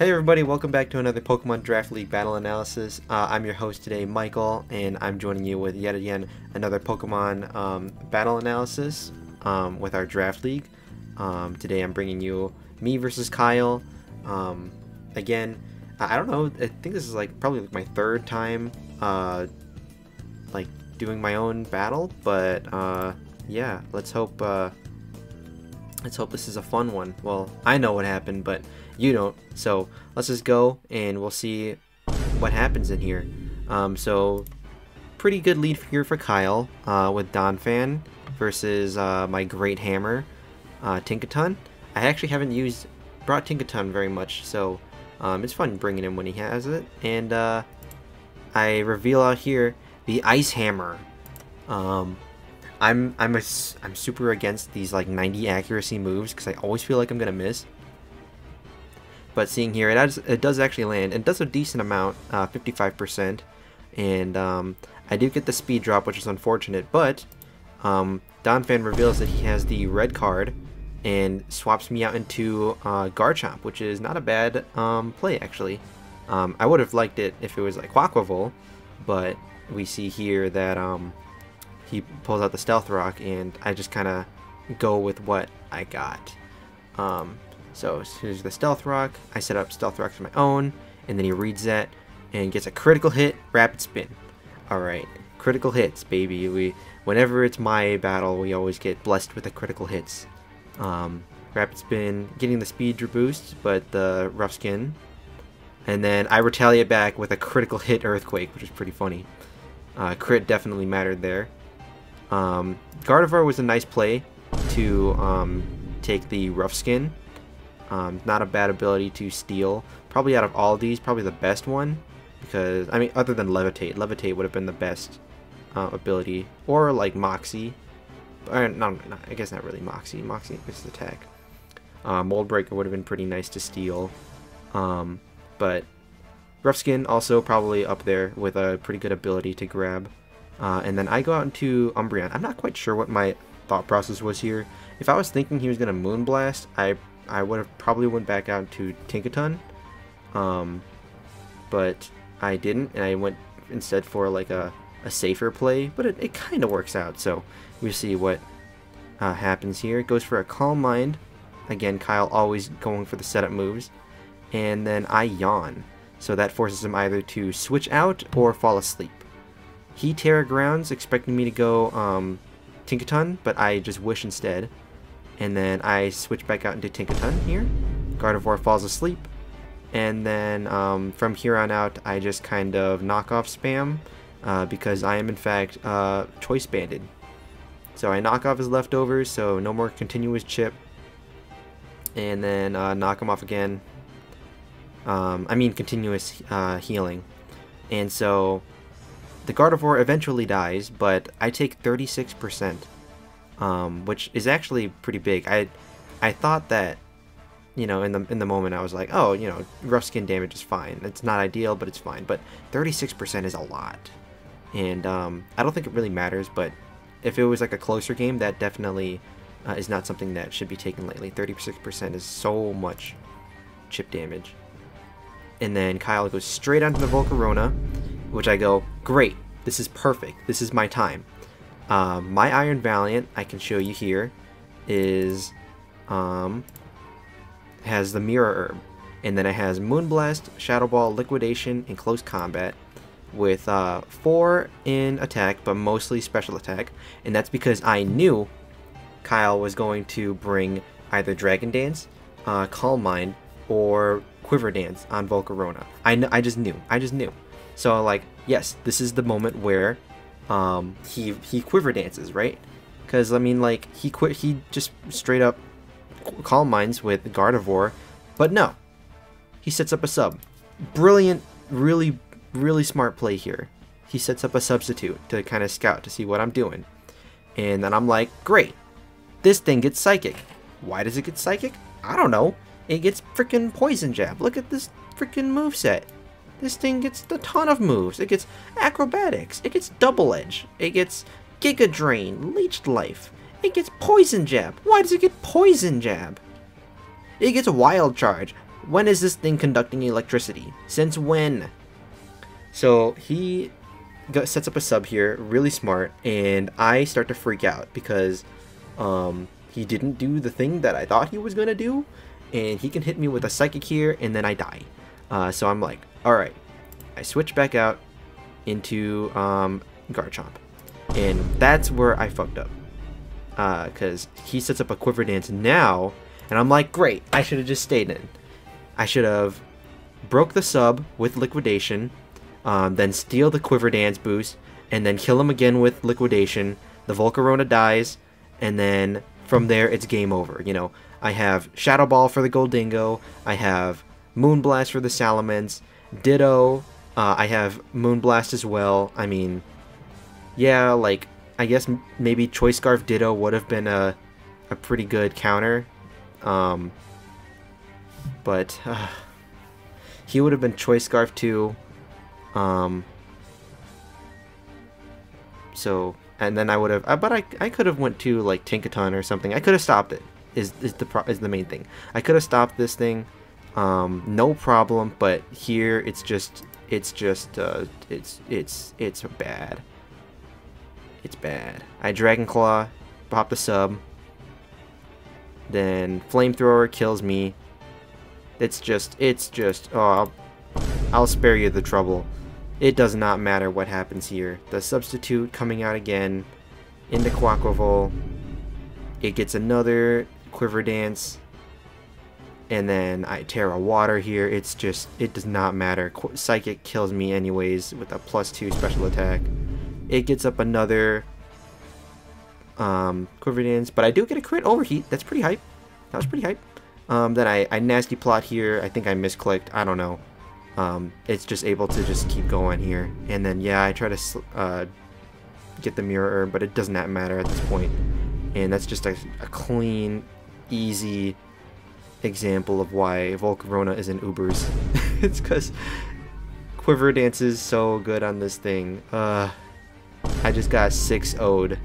Hey everybody, welcome back to another Pokemon Draft League battle analysis. I'm your host today, Michael, and I'm joining you with yet again another Pokemon battle analysis with our Draft League. Today I'm bringing you me versus Kyle. Again, I don't know, I think this is probably my third time doing my own battle, but yeah, let's hope this is a fun one. Well, I know what happened, but you don't, so let's just go and we'll see what happens in here. So pretty good lead here for Kyle with Donphan versus my Great Hammer, Tinkaton. I actually haven't brought Tinkaton very much, so it's fun bringing him when he has it. And I reveal out here the Ice Hammer. I'm super against these 90 accuracy moves because I always feel like I'm gonna miss. But seeing here, it does actually land, and does a decent amount, 55%, and I do get the speed drop, which is unfortunate, but Donphan reveals that he has the red card, and swaps me out into Garchomp, which is not a bad play, actually. I would have liked it if it was like Quaquaval, but we see here that he pulls out the Stealth Rock, and I just kind of go with what I got. So here's the Stealth Rock. I set up Stealth Rocks of my own, and then he reads that and gets a critical hit, Rapid Spin. Alright, critical hits, baby. Whenever it's my battle, we always get blessed with the critical hits. Rapid Spin, getting the speed boost, but the Rough Skin. And then I retaliate back with a critical hit Earthquake, which is pretty funny. Crit definitely mattered there. Gardevoir was a nice play to take the Rough Skin. Not a bad ability to steal. Probably out of all of these, probably the best one. Because, I mean, other than Levitate. Levitate would have been the best ability. Or like Moxie. No, I guess not really Moxie. Moxie is attack. Mold Breaker would have been pretty nice to steal. But Rough Skin also probably up there with a pretty good ability to grab. And then I go out into Umbreon. I'm not quite sure what my thought process was here. If I was thinking he was going to Moonblast, I would have probably went back out to Tinkaton, but I didn't, and I went instead for like a safer play, but it kind of works out, so we see what happens here. It goes for a Calm Mind. Again, Kyle always going for the setup moves, and then I yawn, so that forces him either to switch out or fall asleep. He Terra Grounds, expecting me to go Tinkaton, but I just wish instead. And then I switch back out into Tinkaton here. Gardevoir falls asleep. And then from here on out, I just kind of knock off spam because I am in fact choice banded. So I knock off his leftovers, so no more continuous chip. And then knock him off again. I mean continuous healing. And so the Gardevoir eventually dies, but I take 36%. Which is actually pretty big. I thought that, you know, in the moment I was like, oh, you know, Rough Skin damage is fine. It's not ideal, but it's fine. But 36% is a lot, and I don't think it really matters. But if it was like a closer game, that definitely is not something that should be taken lightly. 36% is so much chip damage. And then Kyle goes straight onto the Volcarona, which I go, great. This is perfect. This is my time. My Iron Valiant, I can show you here, is, has the Mirror Herb, and then it has Moonblast, Shadow Ball, Liquidation, and Close Combat, with 4 in attack, but mostly special attack, and that's because I knew Kyle was going to bring either Dragon Dance, Calm Mind, or Quiver Dance on Volcarona. I just knew. So, like, yes, this is the moment where he Quiver Dances, right? Because I mean, like, he just straight up Calm Minds with Gardevoir, but no, he sets up a sub. Brilliant, really smart play here. He sets up a substitute to kind of scout to see what I'm doing, and then I'm like, great, this thing gets Psychic. Why does it get Psychic? I don't know. It gets freaking Poison Jab. Look at this freaking moveset. This thing gets a ton of moves. It gets Acrobatics. It gets Double Edge. It gets Giga Drain, Leeched Life. It gets Poison Jab. Why does it get Poison Jab? It gets Wild Charge. When is this thing conducting electricity? Since when? So he sets up a sub here, really smart, and I start to freak out because he didn't do the thing that I thought he was gonna do, and he can hit me with a psychic here, and then I die. So I'm like, alright. I switch back out into Garchomp, and that's where I fucked up. Because he sets up a Quiver Dance now, and I'm like, great, I should have just stayed in. I should have broke the sub with Liquidation, then steal the Quiver Dance boost, and then kill him again with Liquidation. The Volcarona dies, and then from there it's game over. You know, I have Shadow Ball for the Goldingo, I have Moonblast for the Salamence, Ditto, I have Moonblast as well. I mean, yeah, like, I guess maybe Choice Scarf Ditto would have been a pretty good counter. But he would have been Choice Scarf too. So, and then I would have, but I could have went to like Tinkaton or something. I could have stopped it. Is the main thing. I could have stopped this thing, no problem. But here it's bad. It's bad. I Dragon Claw, pop the sub, then Flamethrower kills me. It's just, oh, I'll spare you the trouble. It does not matter what happens here. The Substitute coming out again into Quaquaval. It gets another Quiver Dance, and then I Terra Water here. It's just, it does not matter. Psychic kills me anyways with a +2 special attack. It gets up another Quiver Dance, but I do get a crit Overheat. That's pretty hype. That was pretty hype. Then I Nasty Plot here. I think I misclicked. I don't know. It's just able to just keep going here. And then, yeah, I try to get the Mirror Herb, but it does not matter at this point. And that's just a clean, easy example of why Volcarona is in Ubers. It's because Quiver Dance is so good on this thing. I just got 6-0'd.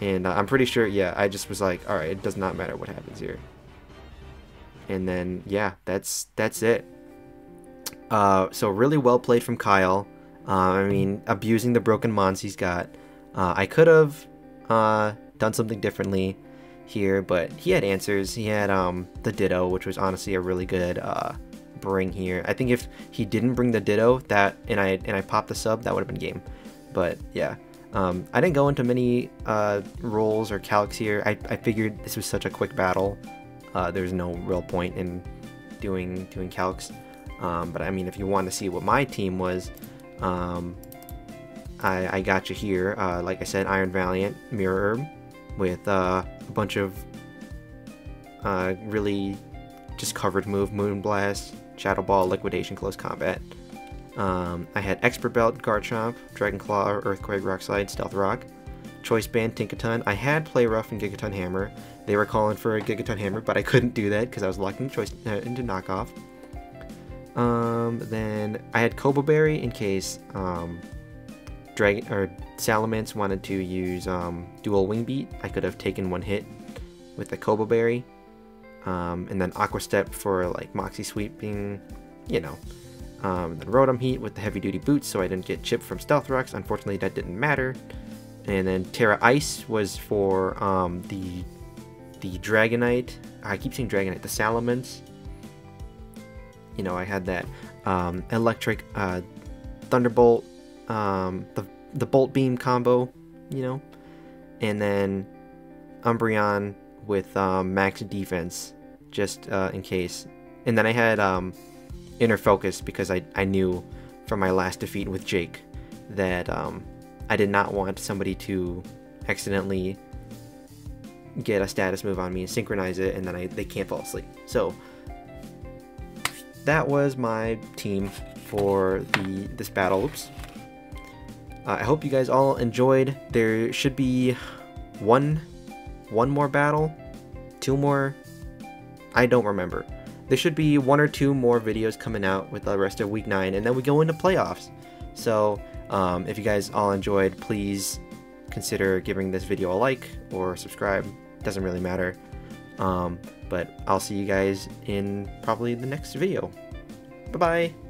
And I'm pretty sure, yeah, I just was like, alright, it does not matter what happens here. And then, yeah, that's it. So really well played from Kyle. I mean, abusing the broken mons he's got. I could have done something differently here, but he had answers. He had the Ditto, which was honestly a really good bring here. I think if he didn't bring the Ditto, and I popped the sub, that would have been game. But yeah, I didn't go into many rolls or calcs here. I figured this was such a quick battle. There's no real point in doing calcs. But I mean, if you want to see what my team was, I got you here. Like I said, Iron Valiant, Mirror Herb, with a bunch of really just coverage move, Moonblast, Shadow Ball, Liquidation, Close Combat. I had Expert Belt, Garchomp, Dragon Claw, Earthquake, Rock Slide, Stealth Rock, Choice Band, Tinkaton. I had Play Rough and Gigaton Hammer. They were calling for a Gigaton Hammer, but I couldn't do that because I was locked into knockoff. Then I had Kobo Berry in case Dragon or Salamence wanted to use dual Wing Beat. I could have taken one hit with the Kobo Berry. And then Aqua Step for like Moxie Sweeping, you know. Then Rotom Heat with the Heavy Duty Boots, so I didn't get chipped from Stealth Rocks. Unfortunately, that didn't matter. And then Terra Ice was for the Dragonite. I keep saying Dragonite, the Salamence. You know, I had that Electric Thunderbolt, the Bolt Beam combo, you know. And then Umbreon with max defense, just in case. And then I had Inner Focus because I knew from my last defeat with Jake that I did not want somebody to accidentally get a status move on me and synchronize it, and then they can't fall asleep. So that was my team for this battle. Oops. I hope you guys all enjoyed. There should be one more battle, 2 more. I don't remember. There should be 1 or 2 more videos coming out with the rest of week 9, and then we go into playoffs. So if you guys all enjoyed, please consider giving this video a like or subscribe. Doesn't really matter. But I'll see you guys in probably the next video. Bye-bye!